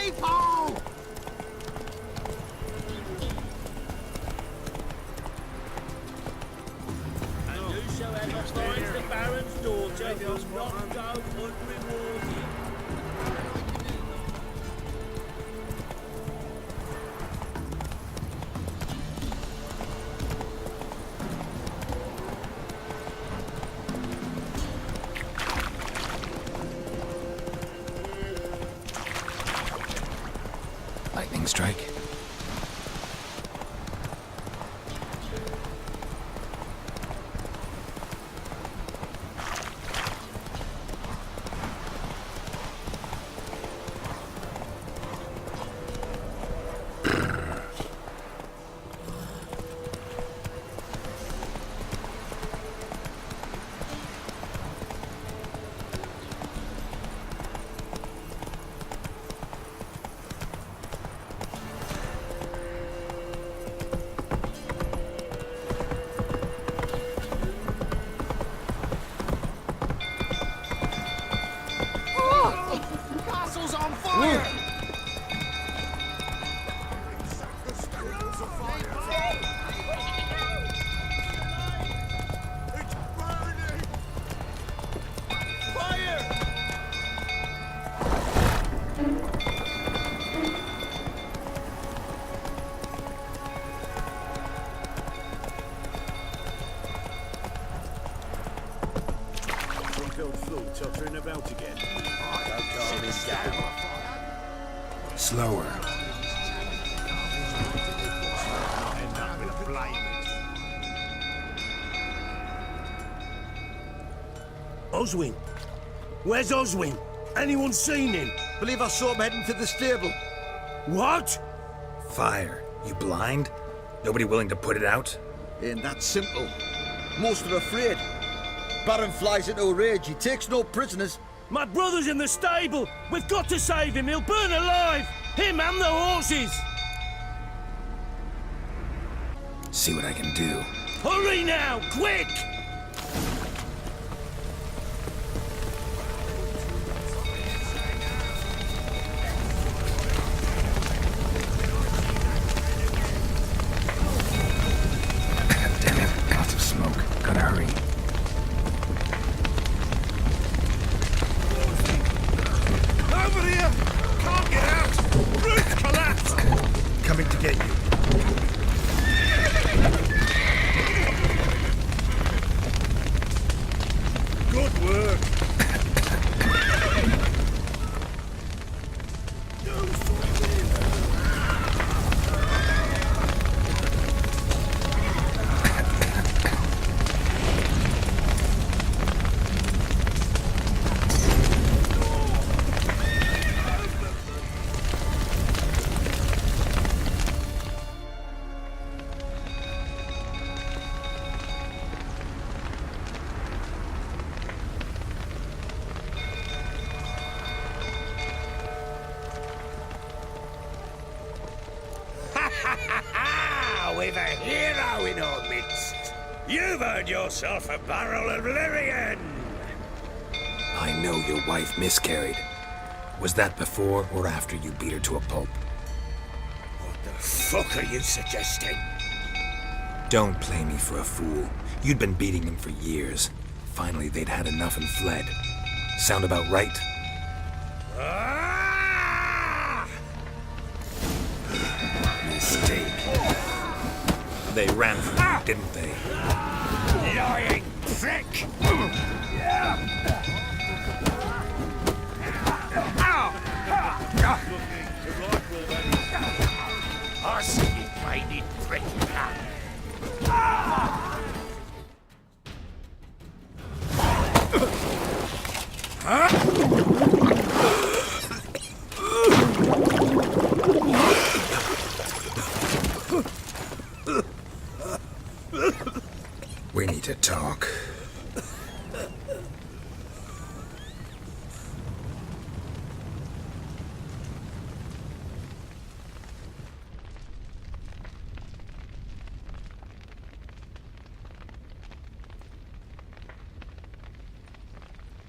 people! And whosoever finds the Baron's daughter will not go unrewarded. Lightning strike. Castle's on fire! Tottering about again. Don't calm him down. Slower. End up with a flame. Oswin? Where's Oswin? Anyone seen him? Believe I saw him heading to the stable. What? Fire. You blind? Nobody willing to put it out? Ain't that simple. Most are afraid. Baron flies into a rage. He takes no prisoners. My brother's in the stable. We've got to save him. He'll burn alive. Him and the horses. See what I can do. Hurry now, quick! Damn it. Lots of smoke. Gotta hurry. Over here! Can't get out! Roof collapsed! Coming to get you. Good work! We've a hero in our midst. You've earned yourself a barrel of Lyrian. I know your wife miscarried. Was that before or after you beat her to a pulp? What the fuck are you suggesting? Don't play me for a fool. You'd been beating them for years. Finally, they'd had enough and fled. Sound about right? Ah! Mistake. They ran from you, didn't they? Lying prick! Arsenic minded prick! We need to talk.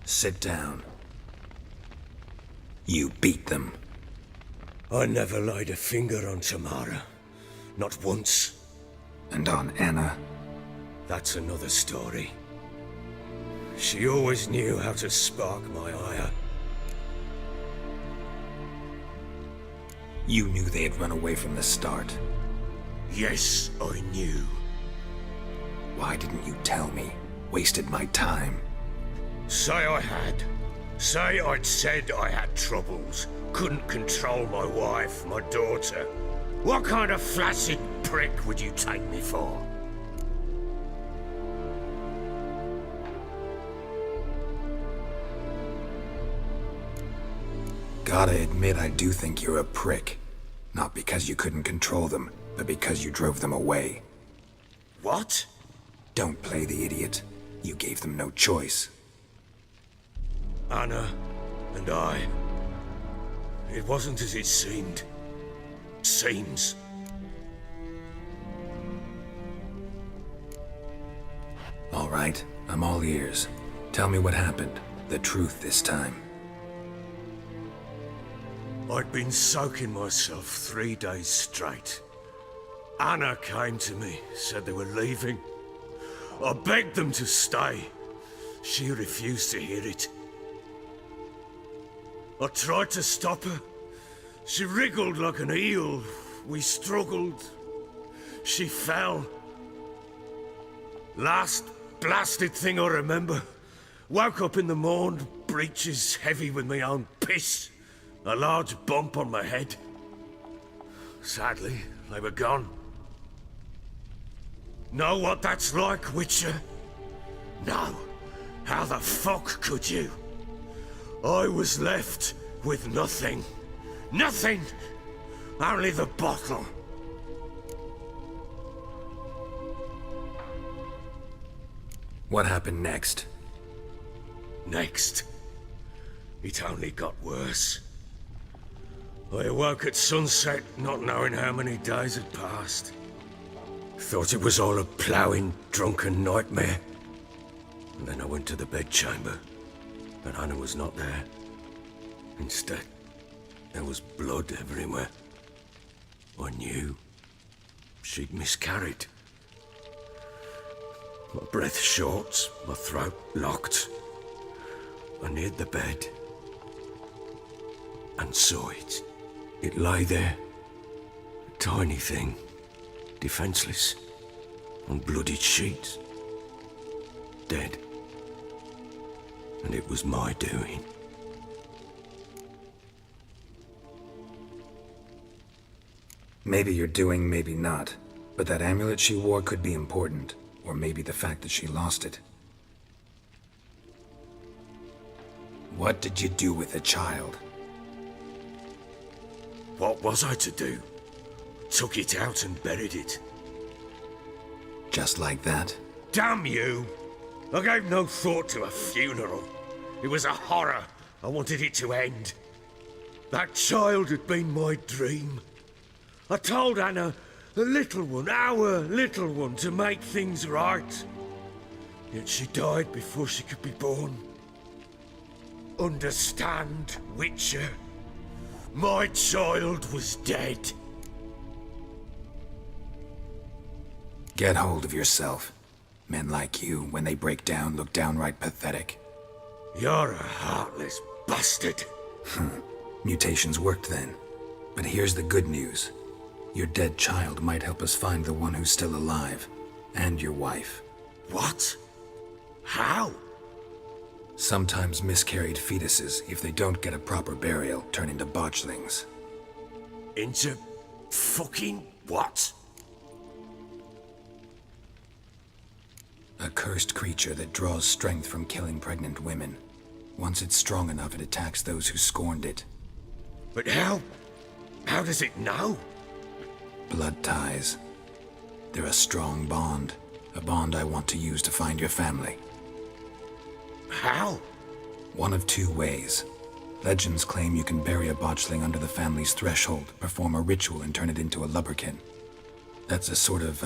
Sit down. You beat them. I never laid a finger on Tamara. Not once. And on Anna? That's another story. She always knew how to spark my ire. You knew they had run away from the start. Yes, I knew. Why didn't you tell me? Wasted my time. Say I had. Say I'd said I had troubles. Couldn't control my wife, my daughter. What kind of flaccid prick would you take me for? Gotta admit, I do think you're a prick. Not because you couldn't control them, but because you drove them away. What? Don't play the idiot. You gave them no choice. Anna and I. It wasn't as it seemed. Seems. All right, I'm all ears. Tell me what happened. The truth this time. I'd been soaking myself 3 days straight. Anna came to me, said they were leaving. I begged them to stay. She refused to hear it. I tried to stop her. She wriggled like an eel. We struggled. She fell. Last blasted thing I remember. Woke up in the morn, breeches heavy with my own piss. A large bump on my head. Sadly, they were gone. Know what that's like, Witcher? No. How the fuck could you? I was left with nothing. Nothing! Only the bottle. What happened next? Next, it only got worse. I awoke at sunset, not knowing how many days had passed. Thought it was all a ploughing, drunken nightmare. And then I went to the bedchamber, but Anna was not there. Instead, there was blood everywhere. I knew she'd miscarried. My breath short, my throat locked. I neared the bed and saw it. It lay there, a tiny thing, defenseless, on bloodied sheets, dead. And it was my doing. Maybe you're doing, maybe not. But that amulet she wore could be important. Or maybe the fact that she lost it. What did you do with the child? What was I to do? Took it out and buried it. Just like that? Damn you! I gave no thought to a funeral. It was a horror. I wanted it to end. That child had been my dream. I told Anna, the little one, our little one, to make things right. Yet she died before she could be born. Understand, Witcher? My child was dead. Get hold of yourself. Men like you, when they break down, look downright pathetic. You're a heartless bastard. Mutations worked then. But here's the good news. Your dead child might help us find the one who's still alive. And your wife. What? How? Sometimes miscarried fetuses, if they don't get a proper burial, turn into botchlings. Into fucking what? A cursed creature that draws strength from killing pregnant women. Once it's strong enough, it attacks those who scorned it. But how? How does it know? Blood ties. They're a strong bond. A bond I want to use to find your family. How? One of two ways. Legends claim you can bury a botchling under the family's threshold, perform a ritual, and turn it into a lubberkin. That's a sort of,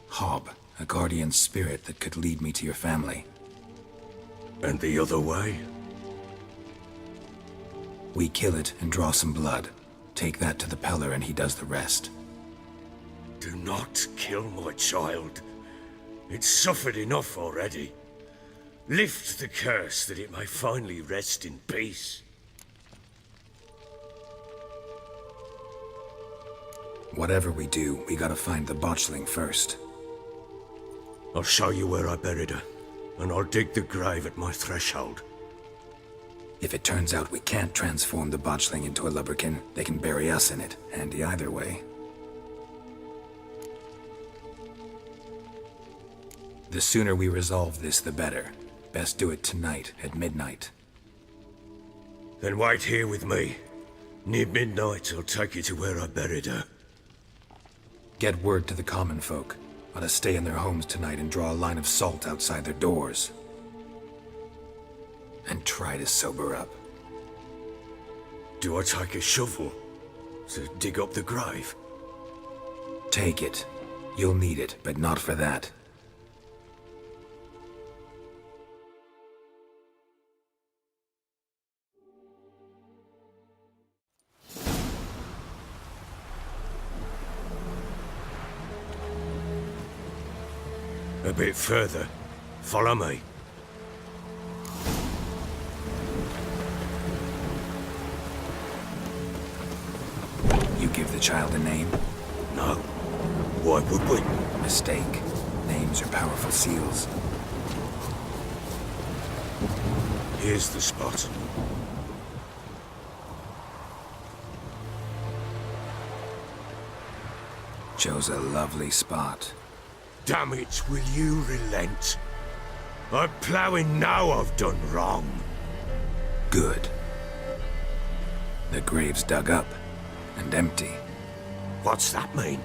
hob, a guardian spirit that could lead me to your family. And the other way? We kill it and draw some blood. Take that to the Peller and he does the rest. Do not kill my child. It's suffered enough already. Lift the curse that it may finally rest in peace. Whatever we do, we gotta find the botchling first. I'll show you where I buried her, and I'll dig the grave at my threshold. If it turns out we can't transform the botchling into a lubberkin, they can bury us in it. Handy either way. The sooner we resolve this, the better. Best do it tonight, at midnight. Then wait here with me. Near midnight, I'll take you to where I buried her. Get word to the common folk. Ought to stay in their homes tonight and draw a line of salt outside their doors. And try to sober up. Do I take a shovel to dig up the grave? Take it. You'll need it, but not for that. A bit further. Follow me. You give the child a name? No. Why would we? Mistake. Names are powerful seals. Here's the spot. Chose a lovely spot. Damn it, will you relent? I'm ploughing now I've done wrong. Good. The grave's dug up and empty. What's that mean?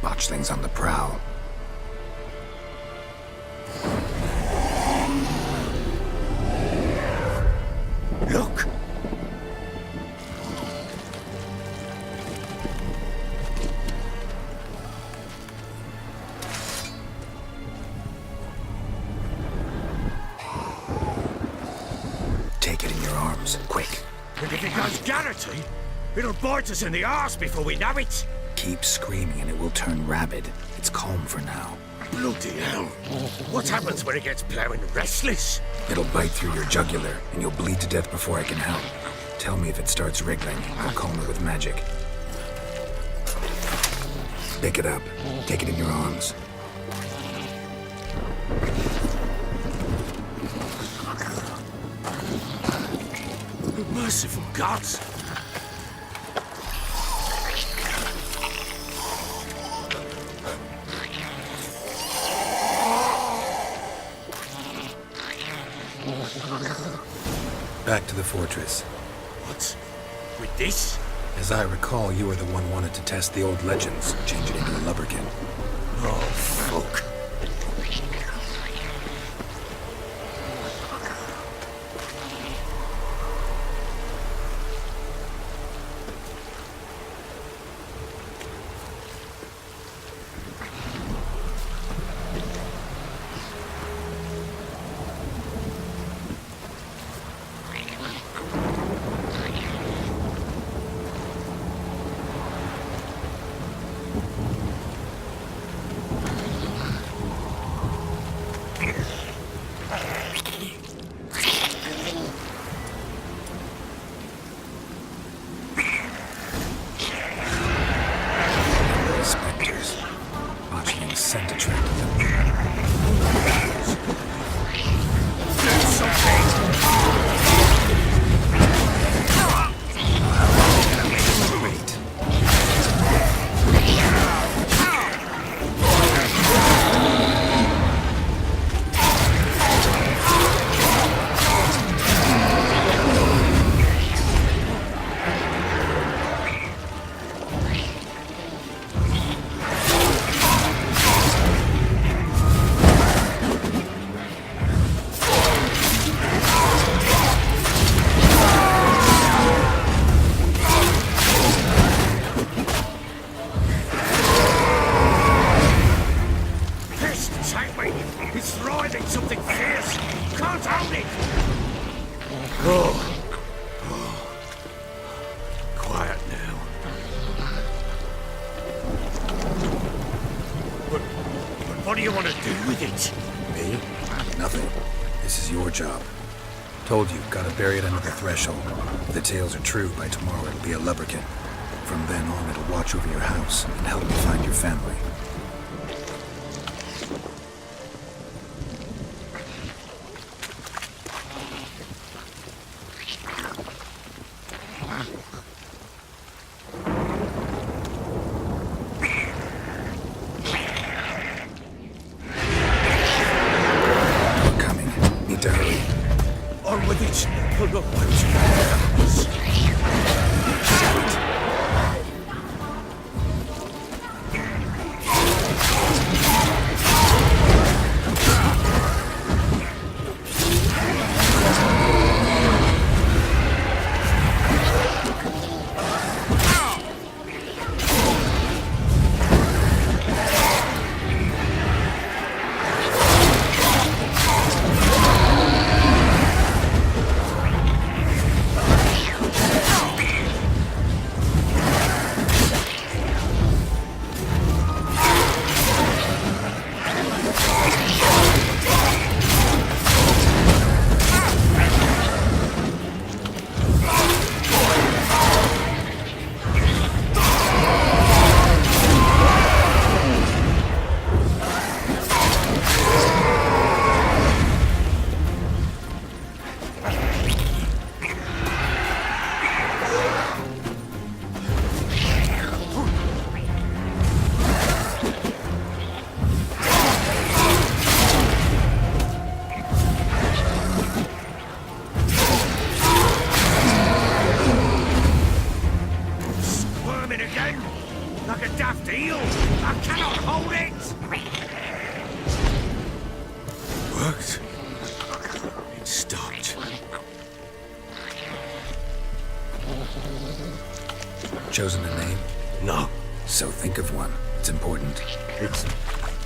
Botchling's on the prowl. Look! Take it in your arms, quick. And if it goes Garrity, it'll bite us in the arse before we know it. Keep screaming and it will turn rabid. It's calm for now. Bloody hell. What happens when it gets ploughing restless? It'll bite through your jugular and you'll bleed to death before I can help. Tell me if it starts wriggling. I'll calm it with magic. Pick it up. Take it in your arms. Merciful gods! Back to the fortress. What? With this? As I recall, you were the one wanted to test the old legends, change it into a lubberkin. Oh, fuck. Spectres. Botchling scent attracted them. Wait. It's writhing something fierce! Can't hold it! Oh. Quiet What do you want to do with it? Me? Nothing. This is your job. Told you, gotta bury it under the threshold. If the tales are true, by tomorrow it'll be a lubberkin. From then on, it'll watch over your house and help you find your family. We're coming. Need to hurry. On with it! Pull up once you house. Like a daft eel! I cannot hold it! Worked. It stopped. Chosen a name? No. So think of one. It's important.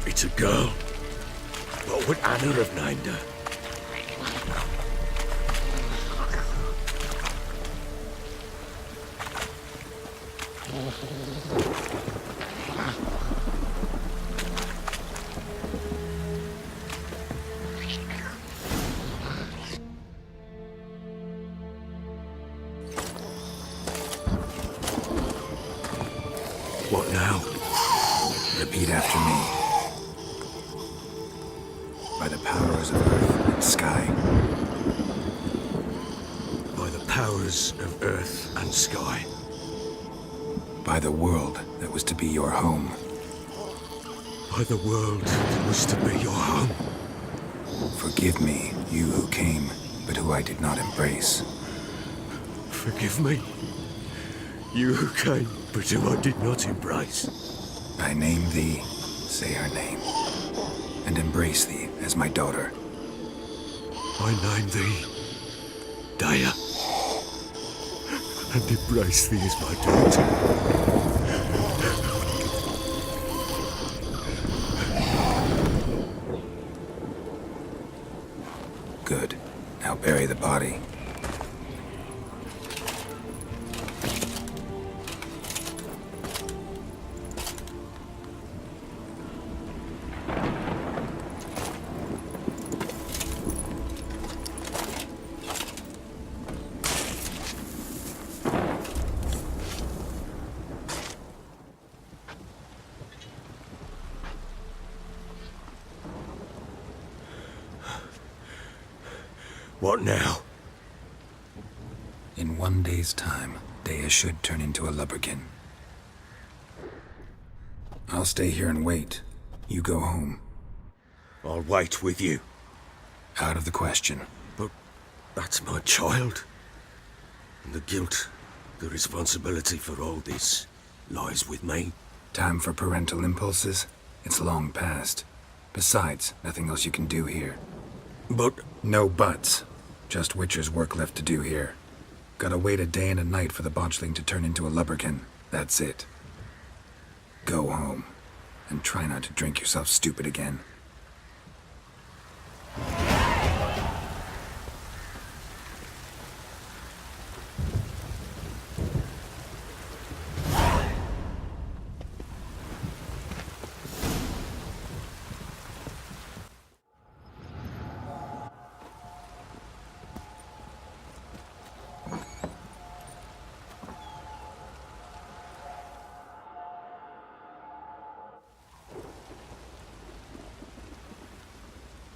It's a girl. What would Anna have named her? What now? Repeat after me. By the powers of earth and sky. By the powers of earth and sky. By the world that was to be your home. By the world that was to be your home. Forgive me, you who came, but who I did not embrace. Forgive me. You who came, but who I did not embrace. I name thee, say her name, and embrace thee as my daughter. I name thee Daya, and embrace thee as my daughter. Good. Now bury the body. What now? In 1 day's time, Daya should turn into a lubberkin. I'll stay here and wait. You go home. I'll wait with you. Out of the question. But that's my child. And the guilt, the responsibility for all this lies with me. Time for parental impulses? It's long past. Besides, nothing else you can do here. But No buts. Just Witcher's work left to do here. Gotta wait a day and a night for the botchling to turn into a lubberkin. That's it. Go home. And try not to drink yourself stupid again.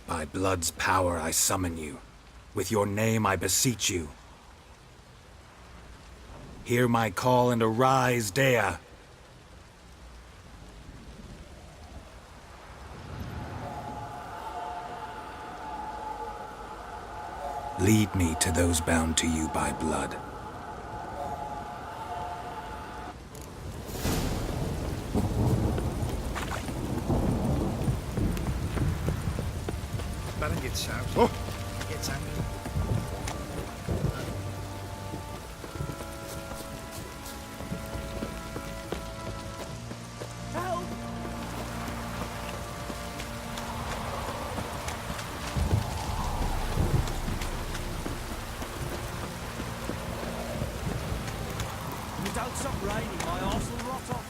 By blood's power I summon you. With your name I beseech you. Hear my call and arise, Dea. Lead me to those bound to you by blood. Baron gets shouted. Oh. Gets angry. Don't stop raining, my arse will rot off.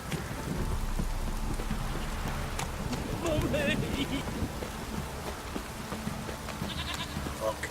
Mummy! Fuck.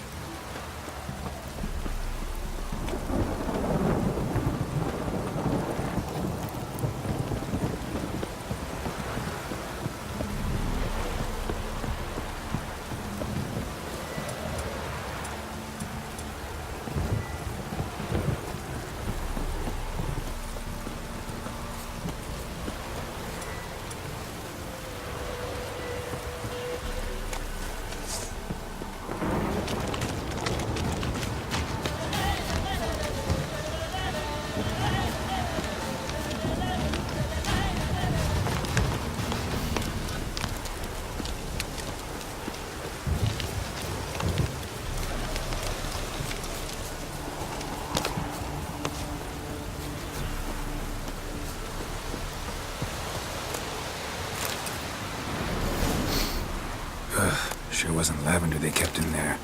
Sure wasn't lavender they kept in there.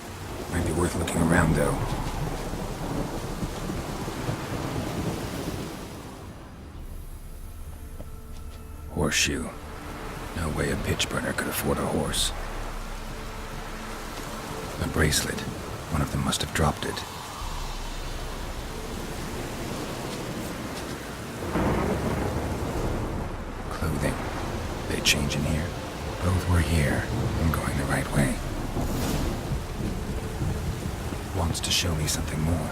Might be worth looking around, though. Horseshoe. No way a pitch burner could afford a horse. A bracelet. One of them must have dropped it. Clothing. They change in here? Both were here. I'm going the right way. Wants to show me something more.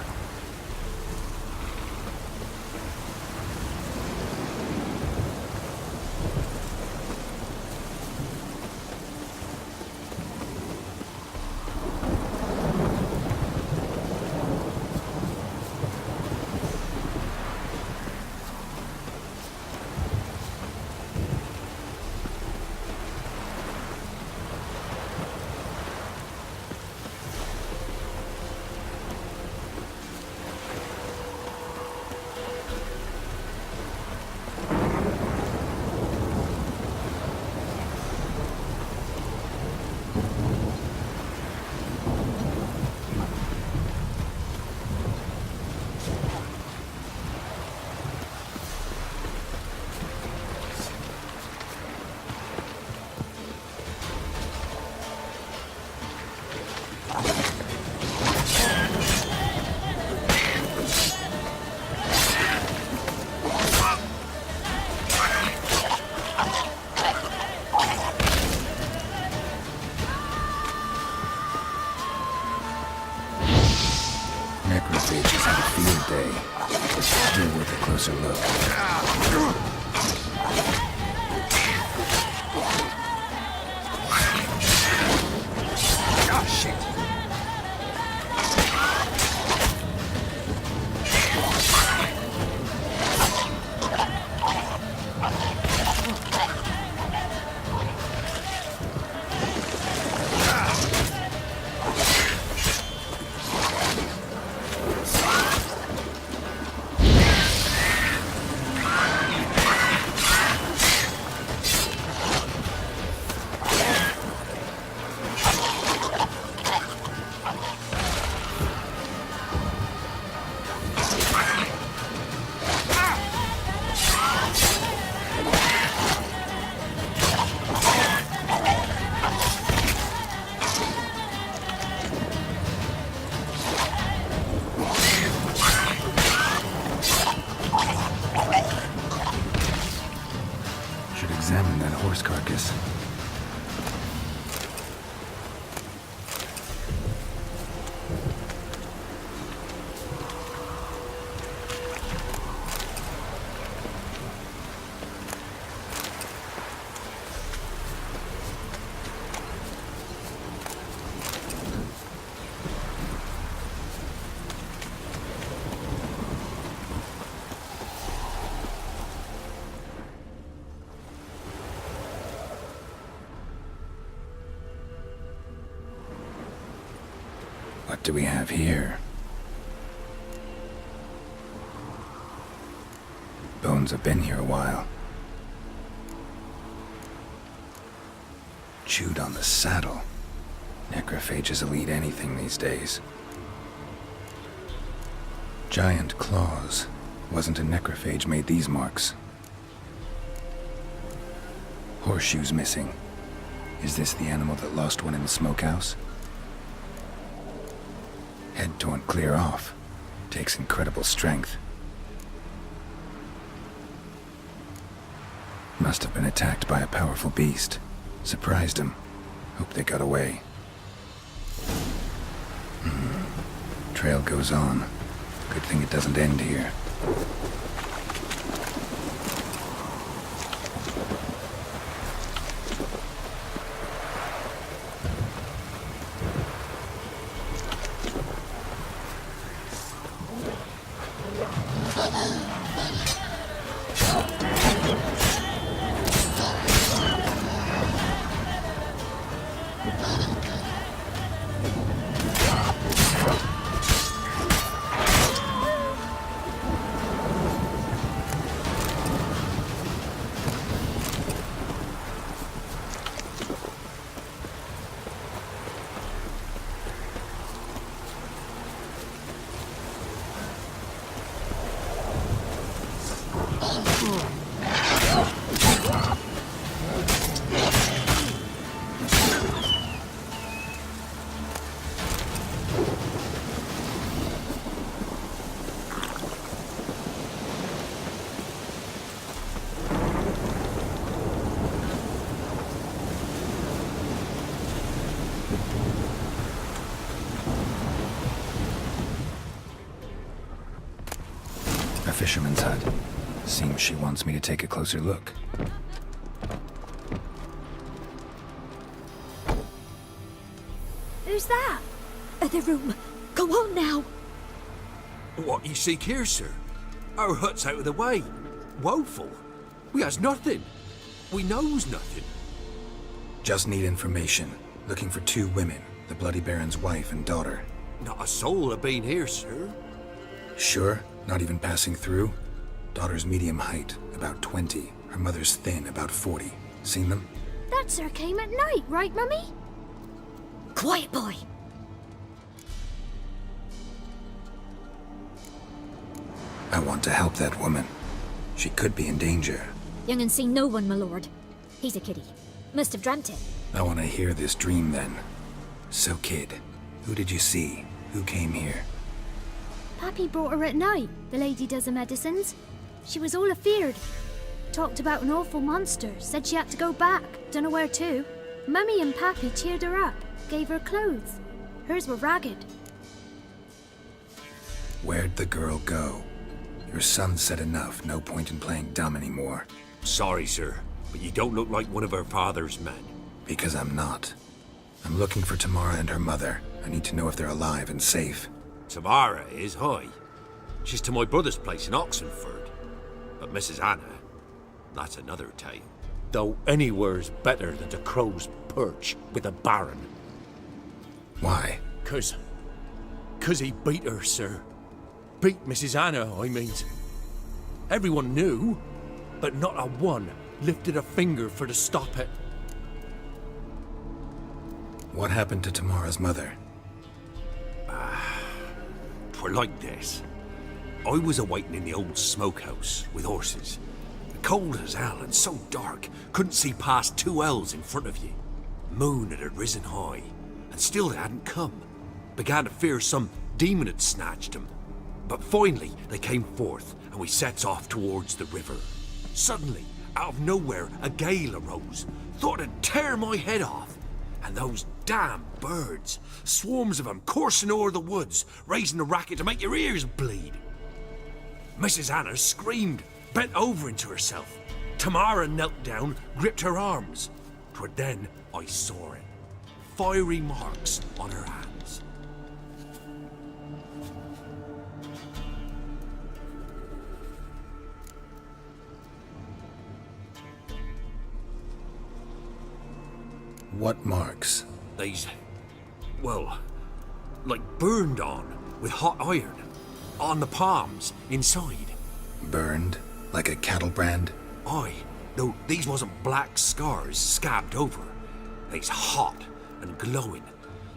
Necrophages had a field day. Still worth a closer look. Ah, shit. What do we have here? Bones have been here a while. Chewed on the saddle. Necrophages will eat anything these days. Giant claws. Wasn't a necrophage made these marks. Horseshoes missing. Is this the animal that lost one in the smokehouse? Head torn clear off. Takes incredible strength. Must have been attacked by a powerful beast. Surprised him. Hope they got away. Trail goes on. Good thing it doesn't end here. A fisherman's hut. Seems she wants me to take a closer look. Who's that? Other room. Go on now. What you seek here, sir? Our hut's out of the way. Woeful. We has nothing. We knows nothing. Just need information. Looking for 2 women. The Bloody Baron's wife and daughter. Not a soul have been here, sir. Sure? Not even passing through? Daughter's medium height, about 20. Her mother's thin, about 40. Seen them? That sir came at night, right, Mummy? Quiet, boy. I want to help that woman. She could be in danger. Young and seen no one, my lord. He's a kiddie. Must have dreamt it. I want to hear this dream then. So, kid, who did you see? Who came here? Pappy brought her at night. The lady does the medicines. She was all afeared. Talked about an awful monster. Said she had to go back. Dunno where to. Mummy and Pappy cheered her up. Gave her clothes. Hers were ragged. Where'd the girl go? Your son said enough. No point in playing dumb anymore. Sorry, sir, but you don't look like one of our father's men. Because I'm not. I'm looking for Tamara and her mother. I need to know if they're alive and safe. Tamara is, hi. She's to my brother's place in Oxenford. But Mrs. Anna, that's another tale. Though anywhere's better than the Crow's Perch with a Baron. Why? Cause he beat her, sir. Beat Mrs. Anna, I mean. Everyone knew, but not a one lifted a finger for to stop it. What happened to Tamara's mother? Twere like this. I was awaiting in the old smokehouse with horses. Cold as hell and so dark, couldn't see past 2 ells in front of you. Moon had risen high, and still they hadn't come. Began to fear some demon had snatched them. But finally they came forth, and we sets off towards the river. Suddenly, out of nowhere, a gale arose. Thought it'd tear my head off. And those damn birds, swarms of them coursing o'er the woods, raising a racket to make your ears bleed. Mrs. Anna screamed, bent over into herself. Tamara knelt down, gripped her arms. 'Twere then I saw it. Fiery marks on her hands. What marks? Well, like burned on with hot iron. On the palms, inside. Burned? Like a cattle brand? Aye, though these wasn't black scars scabbed over. They's hot and glowing,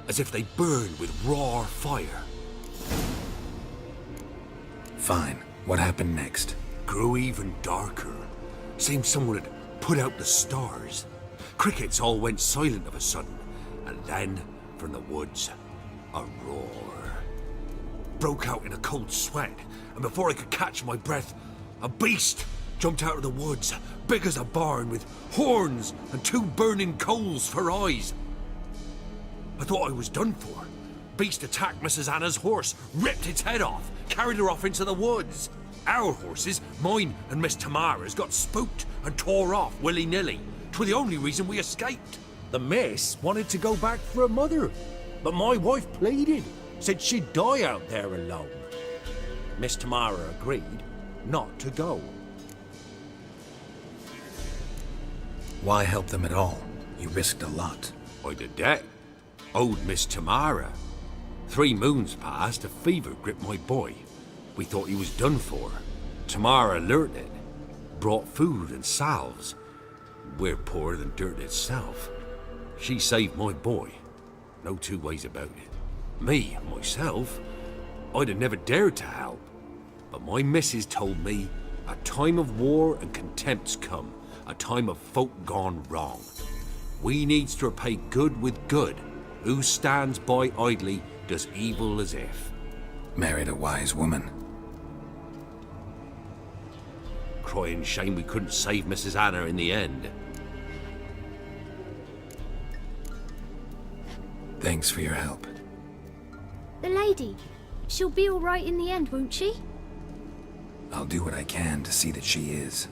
as if they burned with raw fire. Fine. What happened next? Grew even darker. Seemed someone had put out the stars. Crickets all went silent of a sudden, and then, from the woods, a roar. Broke out in a cold sweat, and before I could catch my breath, a beast jumped out of the woods, big as a barn, with horns and 2 burning coals for eyes. I thought I was done for. Beast attacked Mrs. Anna's horse, ripped its head off, carried her off into the woods. Our horses, mine and Miss Tamara's, got spooked and tore off willy-nilly. 'Twas the only reason we escaped. The miss wanted to go back for her mother, but my wife pleaded, said she'd die out there alone. Miss Tamara agreed not to go. Why help them at all? You risked a lot. I did that. Owed Miss Tamara. 3 moons passed, a fever gripped my boy. We thought he was done for. Tamara learnt it. Brought food and salves. We're poorer than dirt itself. She saved my boy. No 2 ways about it. Me, myself, I'd have never dared to help. But my missus told me a time of war and contempt's come. A time of folk gone wrong. We needs to repay good with good. Who stands by idly does evil as if. Married a wise woman. Crying shame we couldn't save Mrs. Anna in the end. Thanks for your help. The lady, she'll be all right in the end, won't she? I'll do what I can to see that she is.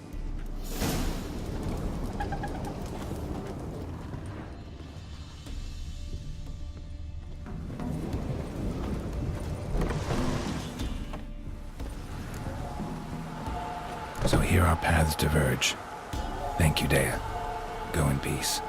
So here our paths diverge. Thank you, Dea. Go in peace.